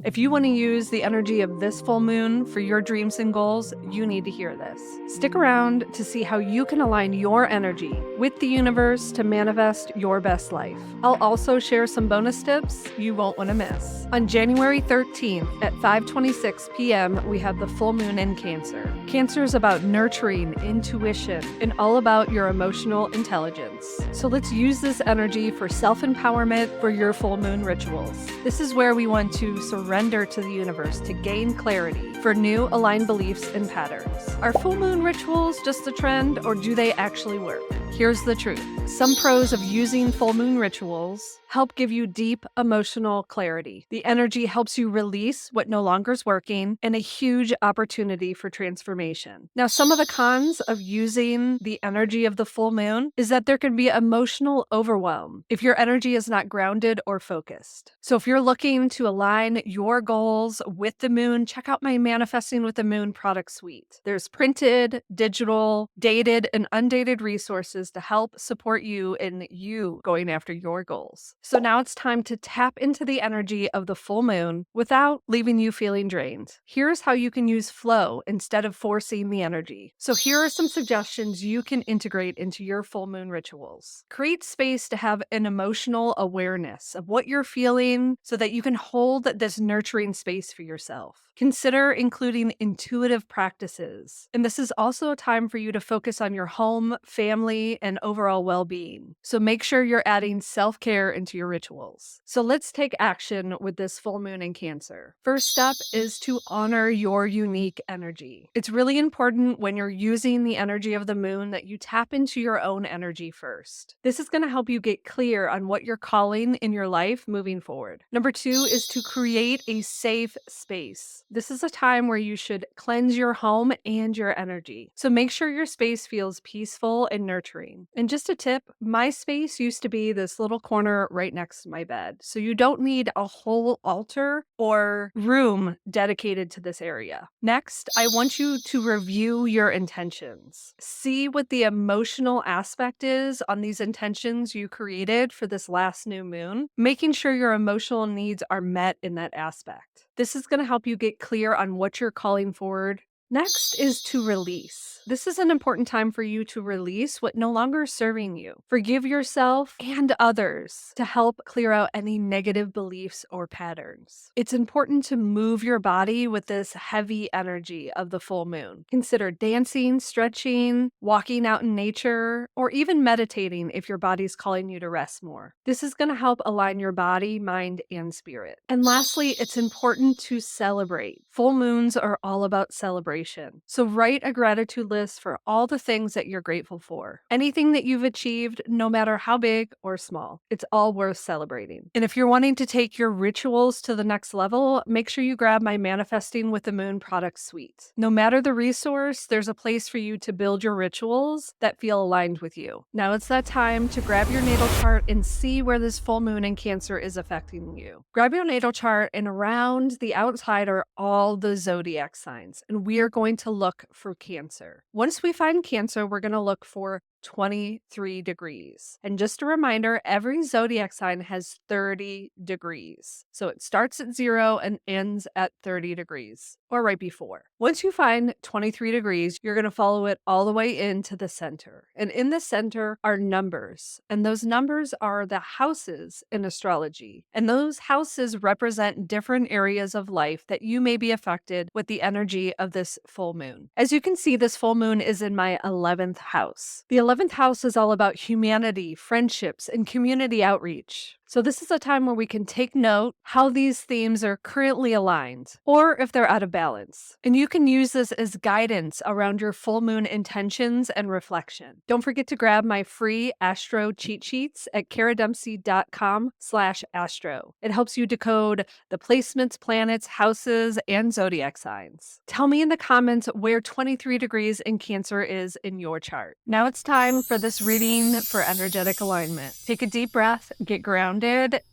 If you want to use the energy of this full moon for your dreams and goals, you need to hear this. Stick around to see how you can align your energy with the universe to manifest your best life. I'll also share some bonus tips you won't want to miss. On January 13th at 5:26 p.m., we have the full moon in Cancer. Cancer is about nurturing, intuition, and all about your emotional intelligence. So let's use this energy for self-empowerment for your full moon rituals. This is where we want to surrender to the universe to gain clarity for new aligned beliefs and patterns. Are full moon rituals just a trend, or do they actually work? Here's the truth. Some pros of using full moon rituals help give you deep emotional clarity. The energy helps you release what no longer is working, and a huge opportunity for transformation. Now, some of the cons of using the energy of the full moon is that there can be emotional overwhelm if your energy is not grounded or focused. So if you're looking to align your goals with the moon, check out my Manifesting with the Moon product suite. There's printed, digital, dated, and undated resources to help support you in you going after your goals. So now it's time to tap into the energy of the full moon without leaving you feeling drained. Here's how you can use flow instead of forcing the energy. So here are some suggestions you can integrate into your full moon rituals. Create space to have an emotional awareness of what you're feeling so that you can hold this nurturing space for yourself. Consider including intuitive practices. And this is also a time for you to focus on your home, family, and overall well-being. So make sure you're adding self-care into your rituals. So let's take action with this full moon in Cancer. First step is to honor your unique energy. It's really important when you're using the energy of the moon that you tap into your own energy first. This is going to help you get clear on what you're calling in your life moving forward. Number 2 is to create a safe space. This is a time where you should cleanse your home and your energy. So make sure your space feels peaceful and nurturing. And just a tip, my space used to be this little corner right next to my bed. So you don't need a whole altar or room dedicated to this area. Next, I want you to review your intentions. See what the emotional aspect is on these intentions you created for this last new moon, making sure your emotional needs are met in that aspect. This is going to help you get clear on what you're calling forward. Next is to release. This is an important time for you to release what no longer is serving you. Forgive yourself and others to help clear out any negative beliefs or patterns. It's important to move your body with this heavy energy of the full moon. Consider dancing, stretching, walking out in nature, or even meditating if your body's calling you to rest more. This is going to help align your body, mind, and spirit. And lastly, it's important to celebrate. Full moons are all about celebration. So write a gratitude list for all the things that you're grateful for. Anything that you've achieved, no matter how big or small, it's all worth celebrating. And if you're wanting to take your rituals to the next level, make sure you grab my Manifesting with the Moon product suite. No matter the resource, there's a place for you to build your rituals that feel aligned with you. Now it's that time to grab your natal chart and see where this full moon in Cancer is affecting you. Grab your natal chart, and around the outside are all the zodiac signs, and we are going to look for Cancer. Once we find Cancer, we're going to look for 23 degrees. And just a reminder, every zodiac sign has 30 degrees. So it starts at 0 and ends at 30 degrees, or right before. Once you find 23 degrees, you're going to follow it all the way into the center. And in the center are numbers. And those numbers are the houses in astrology. And those houses represent different areas of life that you may be affected with the energy of this full moon. As you can see, this full moon is in my 11th house. The 11th house is all about humanity, friendships, and community outreach. So this is a time where we can take note how these themes are currently aligned, or if they're out of balance. And you can use this as guidance around your full moon intentions and reflection. Don't forget to grab my free Astro cheat sheets at karadempsey.com/astro. It helps you decode the placements, planets, houses, and zodiac signs. Tell me in the comments where 23 degrees in Cancer is in your chart. Now it's time for this reading for energetic alignment. Take a deep breath, get grounded,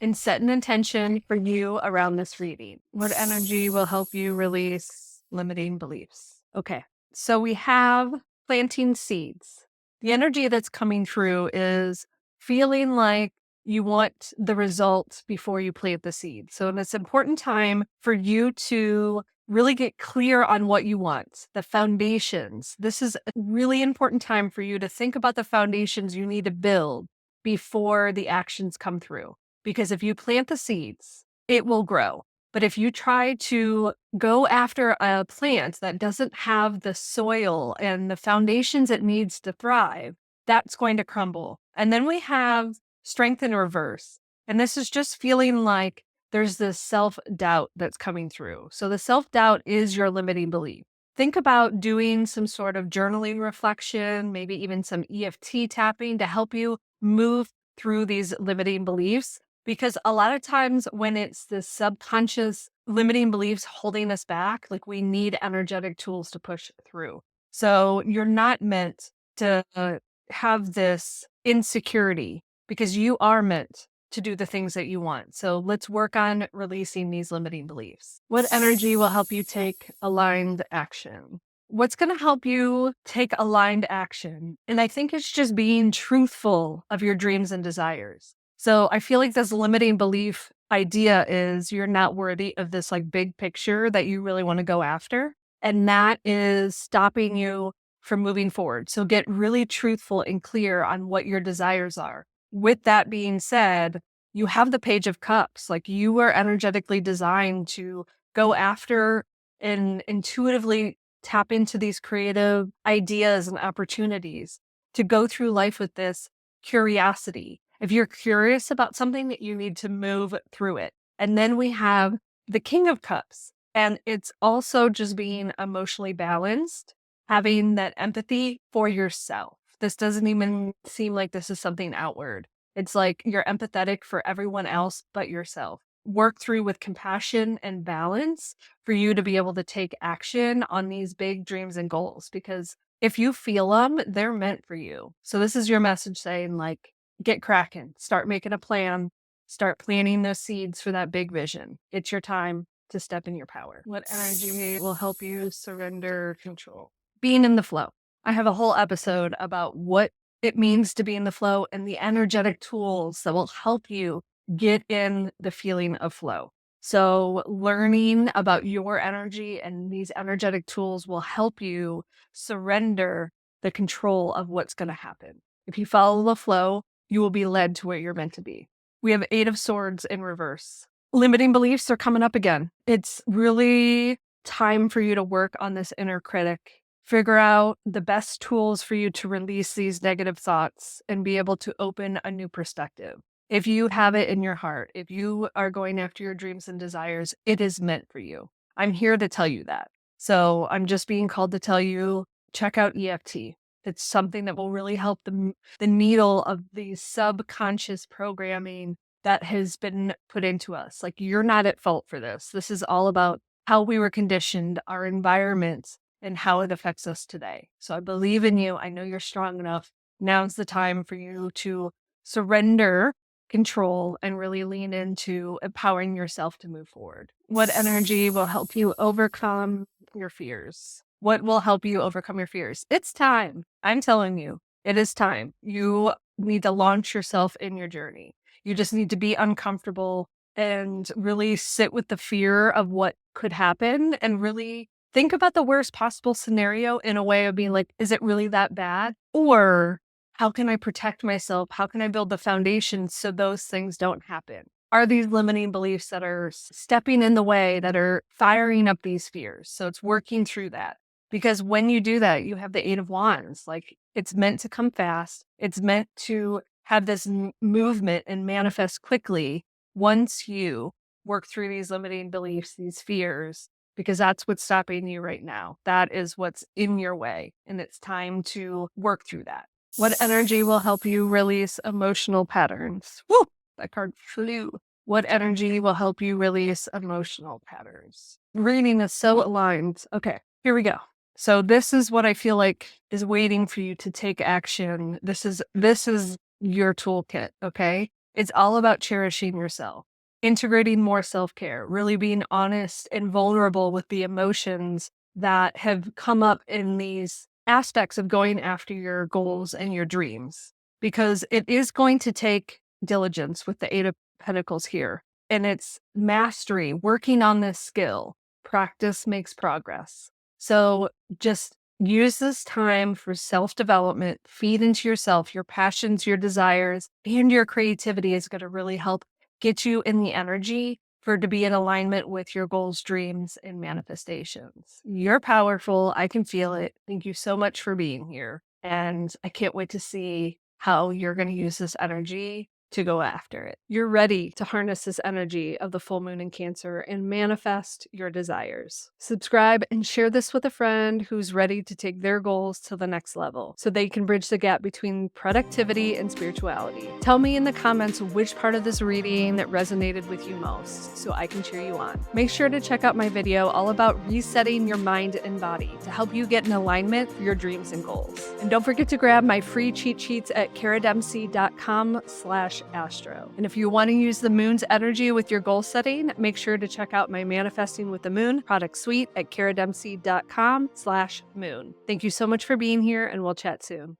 and set an intention for you around this reading. What energy will help you release limiting beliefs? Okay, so we have planting seeds. The energy that's coming through is feeling like You want the result before you plant the seed. So it's an important time for you to really get clear on what you want, the foundations. This is a really important time for you to think about the foundations you need to build before the actions come through. Because if you plant the seeds, it will grow. But if you try to go after a plant that doesn't have the soil and the foundations it needs to thrive, that's going to crumble. And then we have strength in reverse. And this is just feeling like there's this self-doubt that's coming through. So the self-doubt is your limiting belief. Think about doing some sort of journaling reflection, maybe even some EFT tapping to help you move through these limiting beliefs. Because a lot of times when it's the subconscious limiting beliefs holding us back, like we need energetic tools to push through. So you're not meant to have this insecurity because you are meant to do the things that you want. So let's work on releasing these limiting beliefs. What energy will help you take aligned action? What's going to help you take aligned action? And I think it's just being truthful of your dreams and desires. So I feel like this limiting belief idea is you're not worthy of this like big picture that you really want to go after. And that is stopping you from moving forward. So get really truthful and clear on what your desires are. With that being said, you have the Page of Cups. Like you were energetically designed to go after and intuitively tap into these creative ideas and opportunities to go through life with this curiosity. If you're curious about something, that you need to move through it. And then we have the King of Cups. And it's also just being emotionally balanced, having that empathy for yourself. This doesn't even seem like this is something outward. It's like you're empathetic for everyone else but yourself. Work through with compassion and balance for you to be able to take action on these big dreams and goals. Because if you feel them, they're meant for you. So this is your message saying like, get cracking, start making a plan, start planting those seeds for that big vision. It's your time to step in your power. What energy will help you surrender control? Being in the flow. I have a whole episode about what it means to be in the flow and the energetic tools that will help you get in the feeling of flow. So learning about your energy and these energetic tools will help you surrender the control of what's going to happen. If you follow the flow, you will be led to where you're meant to be. We have 8 of Swords in reverse. Limiting beliefs are coming up again. It's really time for you to work on this inner critic. Figure out the best tools for you to release these negative thoughts and be able to open a new perspective. If you have it in your heart, if you are going after your dreams and desires, it is meant for you. I'm here to tell you that. So I'm just being called to tell you, check out EFT. It's something that will really help the needle of the subconscious programming that has been put into us. Like you're not at fault for this. This is all about how we were conditioned, our environment, and how it affects us today. So I believe in you. I know you're strong enough. Now's the time for you to surrender control and really lean into empowering yourself to move forward. What energy will help you overcome your fears? What will help you overcome your fears? It's time. I'm telling you, it is time. You need to launch yourself in your journey. You just need to be uncomfortable and really sit with the fear of what could happen and really think about the worst possible scenario in a way of being like, is it really that bad? Or how can I protect myself? How can I build the foundation so those things don't happen? Are these limiting beliefs that are stepping in the way, that are firing up these fears? So it's working through that. Because when you do that, you have the 8 of Wands. Like it's meant to come fast. It's meant to have this movement and manifest quickly once you work through these limiting beliefs, these fears, because that's what's stopping you right now. That is what's in your way. And it's time to work through that. What energy will help you release emotional patterns? Woo! That card flew. What energy will help you release emotional patterns? Reading is so aligned. Okay, here we go. So this is what I feel like is waiting for you to take action. This is your toolkit, okay? It's all about cherishing yourself, integrating more self-care, really being honest and vulnerable with the emotions that have come up in these aspects of going after your goals and your dreams, because it is going to take diligence with the Eight of Pentacles here. And it's mastery, working on this skill. Practice makes progress. So just use this time for self-development, feed into yourself, your passions, your desires, and your creativity is going to really help get you in the energy for it to be in alignment with your goals, dreams, and manifestations. You're powerful. I can feel it. Thank you so much for being here. And I can't wait to see how you're going to use this energy to go after it. You're ready to harness this energy of the full moon in Cancer and manifest your desires. Subscribe and share this with a friend who's ready to take their goals to the next level so they can bridge the gap between productivity and spirituality. Tell me in the comments which part of this reading that resonated with you most so I can cheer you on. Make sure to check out my video all about resetting your mind and body to help you get in alignment for your dreams and goals. And don't forget to grab my free cheat sheets at karadempsey.com/astro. And if you want to use the moon's energy with your goal setting, make sure to check out my Manifesting with the Moon product suite at karadempsey.com/moon. Thank you so much for being here, and we'll chat soon.